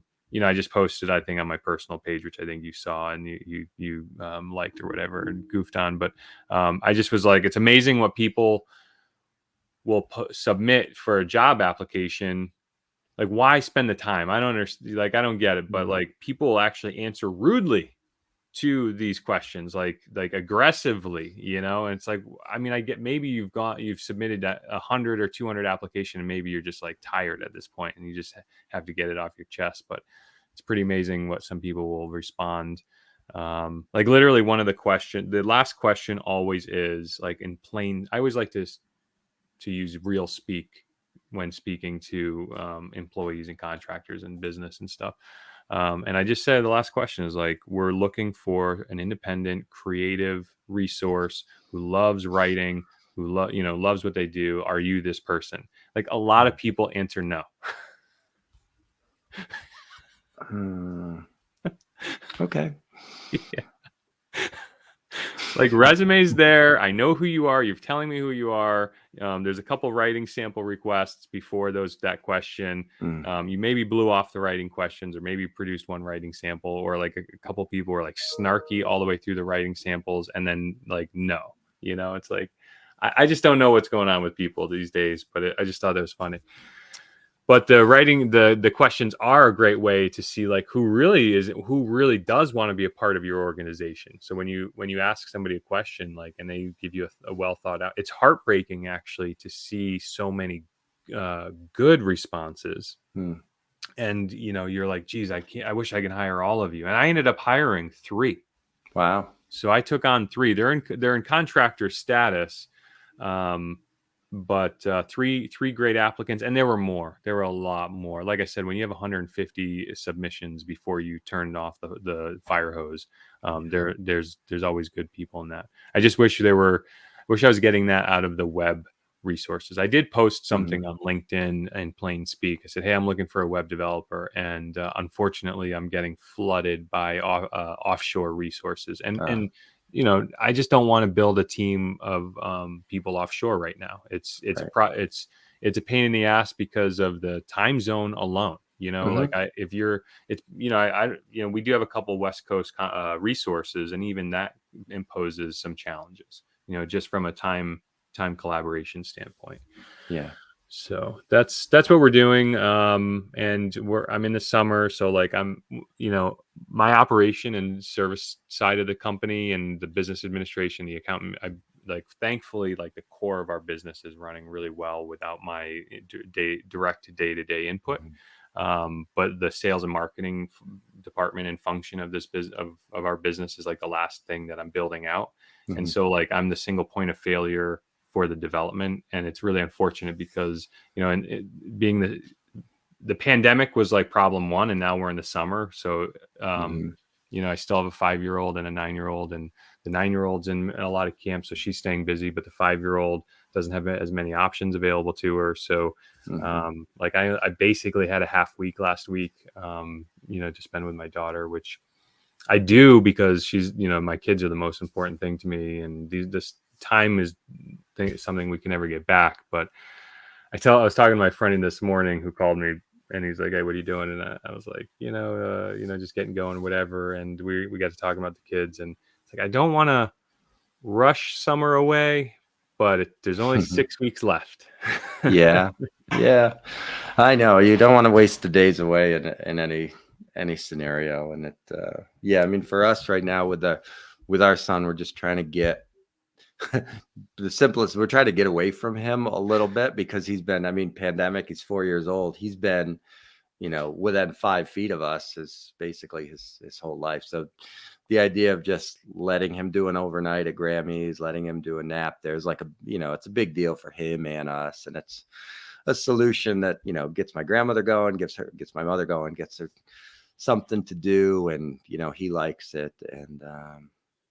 just posted, I think, on my personal page, which I think you saw and you liked or whatever and goofed on. But I just was like, it's amazing what people will submit for a job application. Like, why spend the time? I don't understand. Like, I don't get it. But like, people will actually answer rudely to these questions, like aggressively, and it's like, I mean, I get, maybe you've submitted 100 or 200 application, and maybe you're just like tired at this point and you just have to get it off your chest. But it's pretty amazing what some people will respond. Like literally the last question always is like in plain, I always like to use real speak when speaking to employees and contractors and business and stuff. And I just said, the last question is like, we're looking for an independent, creative resource who loves writing, who loves what they do. Are you this person? Like, a lot of people answer no. Okay. Yeah. Like, resumes there. I know who you are. You're telling me who you are. There's a couple writing sample requests before that question. You maybe blew off the writing questions, or maybe produced one writing sample, or like a couple people were like snarky all the way through the writing samples, and then like, no, it's like, I just don't know what's going on with people these days, but I just thought it was funny. But the questions are a great way to see like who really does want to be a part of your organization. So when you ask somebody a question, like, and they give you a well thought out, it's heartbreaking actually to see so many good responses. And you're like, geez, I wish I could hire all of you. And I ended up hiring 3. Wow. So I took on 3. They're in contractor status. but three great applicants, and there were more. There were a lot more. Like I said, when you have 150 submissions before you turned off the fire hose, there's always good people in that. I just wish I was getting that out of the web resources. I did post Mhm. something on LinkedIn in plain speak. I said, "Hey, I'm looking for a web developer," and unfortunately, I'm getting flooded by offshore resources, Uh, and I just don't want to build a team of people offshore right now. right. It's a pain in the ass because of the time zone alone. Like Mhm. if you're, it's we do have a couple West Coast resources, and even that imposes some challenges. Just from a time collaboration standpoint. Yeah. So that's what we're doing. And I'm in the summer, so like my operation and service side of the company and the business administration, the accountant, I like thankfully like the core of our business is running really well without my direct day-to-day input. Mhm. But the sales and marketing department and function of this business of our business is like the last thing that I'm building out. And Mhm. so like I'm the single point of failure for the development, and it's really unfortunate because and being the pandemic was like problem one, and now we're in the summer. So Mhm. I still have a 5-year old and a 9-year old, and the 9-year old's in a lot of camps, so she's staying busy, but the 5-year old doesn't have as many options available to her. So Mhm. like I basically had a half week last week, to spend with my daughter, which I do because she's, my kids are the most important thing to me, and this time is something we can never get back. But I was talking to my friend this morning who called me, and he's like, "Hey, what are you doing?" And I was like, just getting going, whatever. And we got to talking about the kids, and it's like I don't want to rush summer away, but there's only 6 weeks left. Yeah. Yeah. I know you don't want to waste the days away in any scenario. And yeah, I mean, for us right now with our son, we're just trying to get the simplest. We're trying to get away from him a little bit because he's been, I mean, pandemic, he's 4 years old. He's been, within 5 feet of us is basically his whole life. So the idea of just letting him do an overnight at Grammys, letting him do a nap, there's like it's a big deal for him and us. And it's a solution that, gets my grandmother going, gets my mother going, gets her something to do. And, he likes it. And,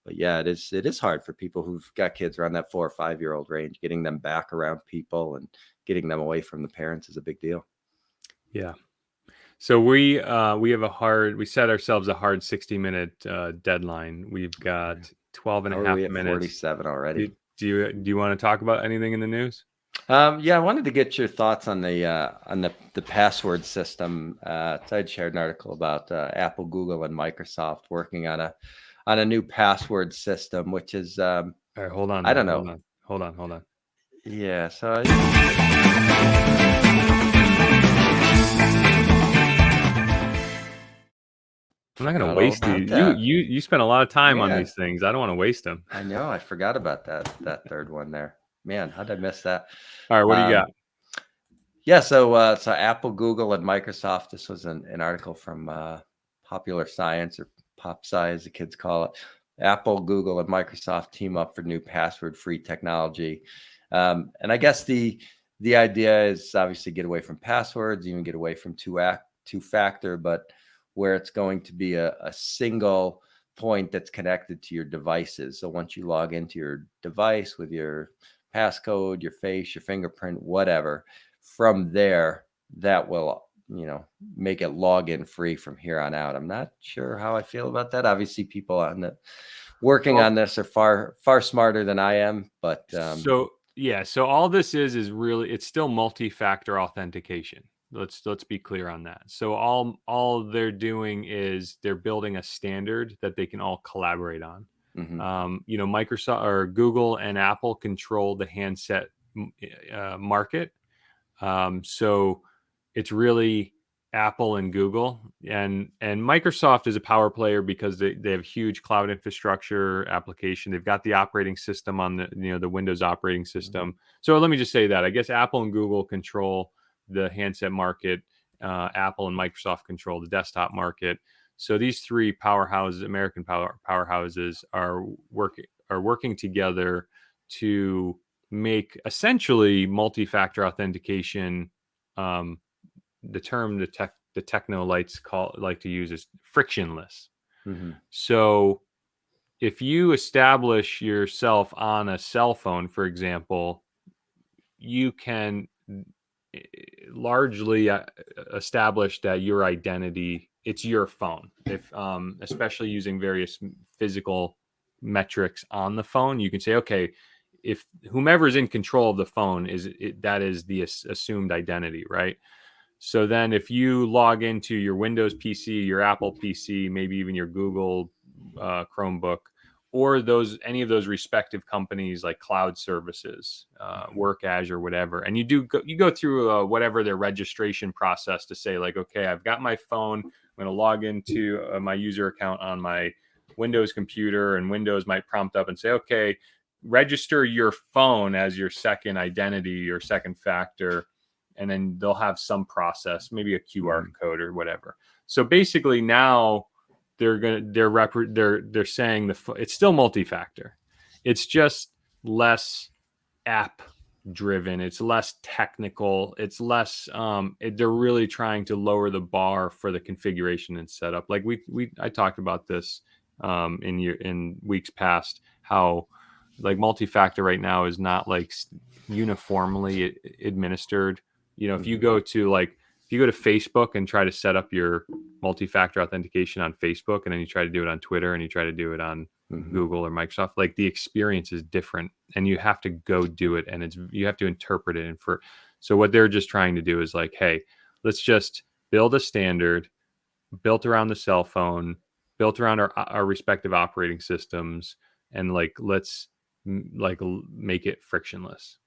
but yeah, it is hard for people who've got kids around that 4 or 5-year-old range. Getting them back around people and getting them away from the parents is a big deal. Yeah. So we set ourselves a hard 60-minute deadline. We've got 12 and How a are we half at minutes. 47 Do, already? do you want to talk about anything in the news? Yeah, I wanted to get your thoughts on the password system. So I'd shared an article about Apple, Google, and Microsoft working on a new password system, which is All right, hold on I there. don't know. Hold on. Yeah, so I'm not going to forgot all waste about these. You that. you you spent a lot of time on Man, these things. I don't want to waste them. I know I forgot about that third one there. Man, how did I miss that? All right, what do you Um, got? yeah, so Apple, Google, and Microsoft. This was an article from Popular Science or Pop Sci, as the kids call it. Apple, Google, and Microsoft team up for new password-free technology, and I guess the idea is obviously get away from passwords, even get away from two-factor, but where it's going to be a single point that's connected to your devices. So once you log into your device with your passcode, your face, your fingerprint, whatever, from there, that will, make it login free from here on out. I'm not sure how I feel about that. Obviously, people working Well, on this are far smarter than I am, but so all this is really it's still multi-factor authentication. Let's be clear on that. So all they're doing is they're building a standard that they can all collaborate on. mhm, Microsoft or Google and Apple control the handset market. So it's really Apple and Google, and Microsoft is a power player because they have huge cloud infrastructure application. They've got the operating system on the Windows operating mhm, system. So let me just say that I guess Apple and Google control the handset market. Apple and Microsoft control the desktop market. So these three powerhouses, American powerhouses, are working together to make essentially multi-factor authentication. The term the techno-lights like to use is frictionless. So if you establish yourself on a cell phone, for example, you can largely establish that your identity, it's your phone. If especially using various physical metrics on the phone, you can say, okay, if whomever's in control of the phone that is the assumed identity, right? So then if you log into your Windows PC, your Apple PC, maybe even your Google Chromebook, or any of those respective companies like cloud services, Work, Azure, whatever, and you go through whatever their registration process to say like, okay, I've got my phone, I'm going to log into my user account on my Windows computer, and Windows might prompt up and say, okay, register your phone as your second identity, your second factor, and then they'll have some process, maybe a QR code or whatever. So basically now they're saying it's still multi-factor. It's just less app driven. It's less technical. It's less. They're really trying to lower the bar for the configuration and setup. Like I talked about this in weeks past, how like multi-factor right now is not like uniformly administered. If you go to Facebook and try to set up your multi-factor authentication on Facebook, and then you try to do it on Twitter and you try to do it on Google or Microsoft, like the experience is different, and you have to go do it, and you have to interpret it. So what they're just trying to do is like, hey, let's just build a standard built around the cell phone, built around our respective operating systems, and like let's make it frictionless.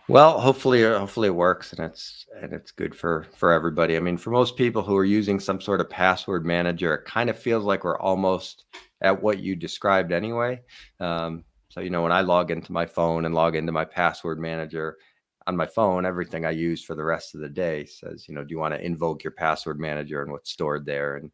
Well, hopefully it works, and it's good for everybody. I mean, for most people who are using some sort of password manager, it kind of feels like we're almost at what you described anyway. So when I log into my phone and log into my password manager on my phone, everything I use for the rest of the day says, do you want to invoke your password manager and what's stored there? And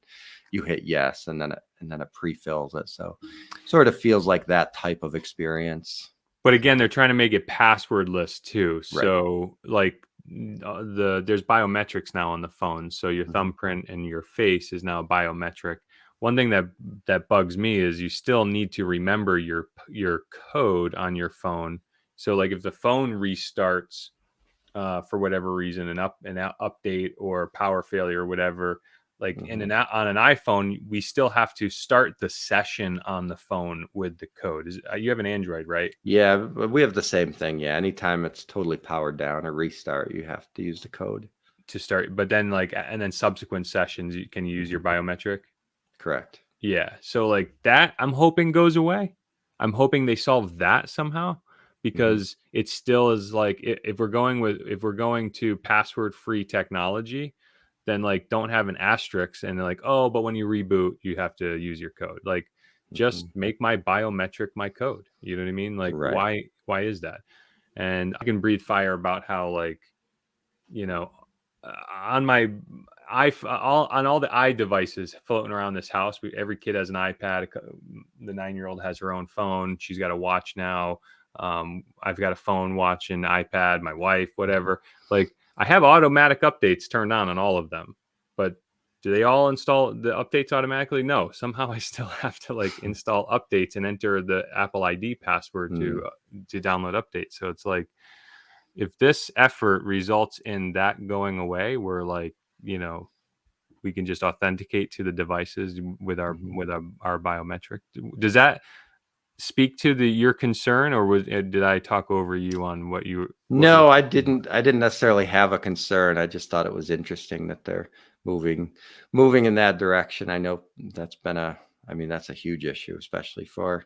you hit yes, and then it pre-fills it. So sort of feels like that type of experience. But again, they're trying to make it passwordless too. Right. So like there's biometrics now on the phone. So your thumbprint and your face is now biometric. One thing that bugs me is you still need to remember your code on your phone. So like if the phone restarts for whatever reason, an update or power failure or whatever, like on an iPhone, we still have to start the session on the phone with the code. You have an Android, right? Yeah, we have the same thing. Yeah, anytime it's totally powered down or restart, you have to use the code to start. But then and then subsequent sessions, can you use your biometric? Correct. Yeah. So like that, I'm hoping goes away. I'm hoping they solve that somehow, because it still is like, if we're going to password free technology, then like don't have an asterisk and they're like, oh, but when you reboot, you have to use your code. Like just make my biometric my code. You know what I mean? Like why is that? And I can breathe fire about how like, on my on all the iDevices floating around this house, every kid has an iPad. The 9-year-old has her own phone. She's got a watch now. I've got a phone, watch, and iPad. My wife, whatever. Like I have automatic updates turned on all of them, but do they all install the updates automatically? No. Somehow I still have to like install updates and enter the Apple ID password to download updates. So it's like, if this effort results in that going away, we're like, we can just authenticate to the devices with our biometric. Does that speak to your concern, or did I talk over you on what you? No, I didn't necessarily have a concern. I just thought it was interesting that they're moving in that direction. I know that's a huge issue, especially for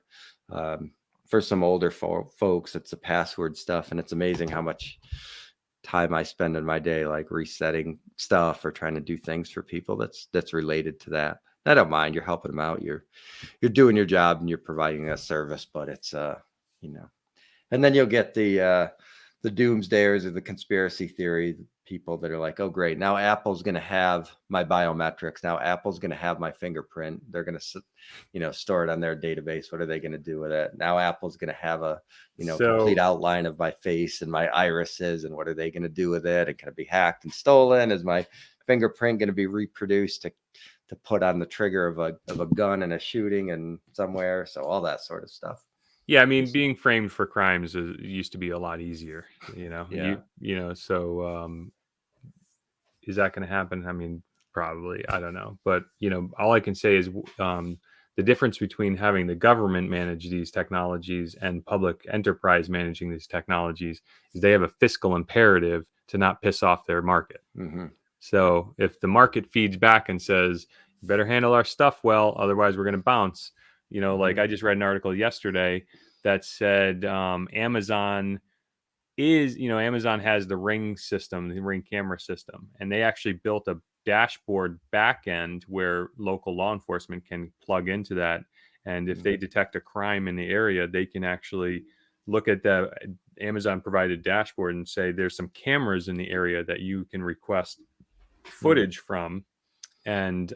some older folks. It's the password stuff, and it's amazing how much time I spend in my day like resetting stuff or trying to do things for people that's related to that. I don't mind. You're helping them out. You're doing your job and you're providing a service, but it's and then you'll get the doomsdayers or the conspiracy theory people that are like, oh, great. Now Apple's going to have my biometrics. Now Apple's going to have my fingerprint. They're going to, store it on their database. What are they going to do with it? Now Apple's going to have a, complete outline of my face and my irises. And what are they going to do with it? And can it be hacked and stolen? Is my fingerprint going to be reproduced to put on the trigger of a gun in a shooting and somewhere? So all that sort of stuff. Yeah, I mean, being framed for crimes used to be a lot easier, Yeah. So is that going to happen? I mean, probably. I don't know. But, all I can say is the difference between having the government manage these technologies and public enterprise managing these technologies is they have a fiscal imperative to not piss off their market. Mm-hmm. So if the market feeds back and says, you better handle our stuff well, otherwise we're going to bounce. Like I just read an article yesterday that said Amazon has the Ring system, the Ring camera system, and they actually built a dashboard back end where local law enforcement can plug into that. And if they detect a crime in the area, they can actually look at the Amazon provided dashboard and say, there's some cameras in the area that you can request footage from. And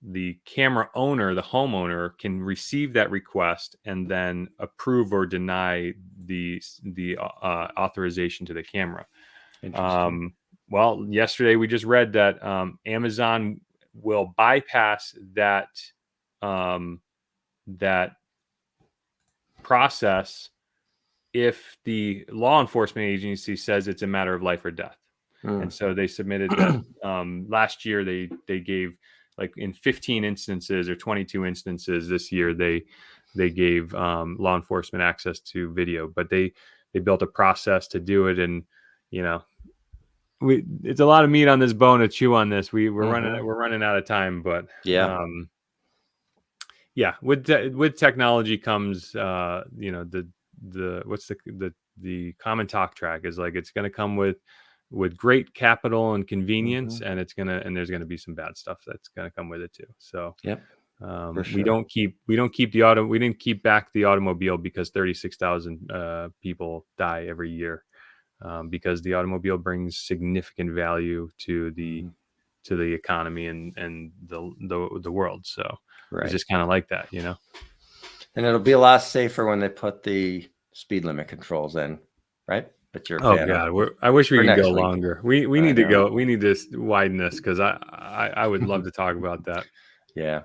the camera owner, the homeowner, can receive that request and then approve or deny the authorization to the camera. Well, yesterday we just read that Amazon will bypass that process if the law enforcement agency says it's a matter of life or death. And so they submitted that last year. They gave, like, in 15 instances or 22 instances this year, they gave law enforcement access to video, but they built a process to do it. And it's a lot of meat on this bone to chew on this. We're running out of time, but with technology comes the common talk track is like, it's going to come with great capital and convenience, and there's going to be some bad stuff that's going to come with it too. So sure. we didn't keep back the automobile because 36,000 people die every year, because the automobile brings significant value to the economy and the world. So it's just kind of like that, And it'll be a lot safer when they put the speed limit controls in, right? But you're I wish we could go week. longer. We need to go. We need to widen this, because I would love to talk about that. Yeah.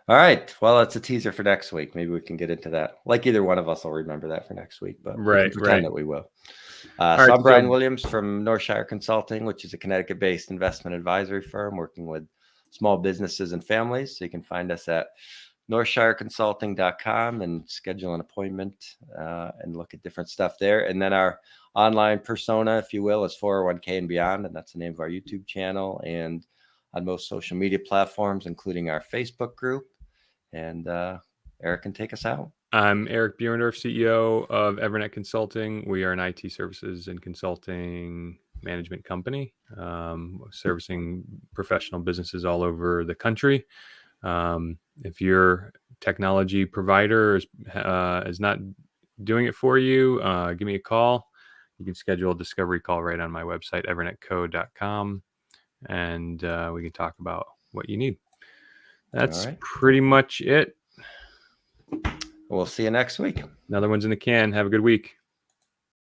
All right. Well, it's a teaser for next week. Maybe we can get into that. Like, either one of us will remember that for next week, but we can pretend that we will. So I'm Brian Williams from Northshire Consulting, which is a Connecticut-based investment advisory firm working with small businesses and families. So you can find us at northshireconsulting.com and schedule an appointment and look at different stuff there. And then our online persona, if you will, is 401k and Beyond, and that's the name of our YouTube channel, and on most social media platforms, including our Facebook group. And Eric can take us out. I'm Eric Buhrendorf, CEO of EVERNET Consulting. We are an IT services and consulting management company, servicing professional businesses all over the country. If your technology provider is not doing it for you, give me a call. You can schedule a discovery call right on my website, evernetco.com, and we can talk about what you need. That's pretty much it. We'll see you next week. Another one's in the can. Have a good week.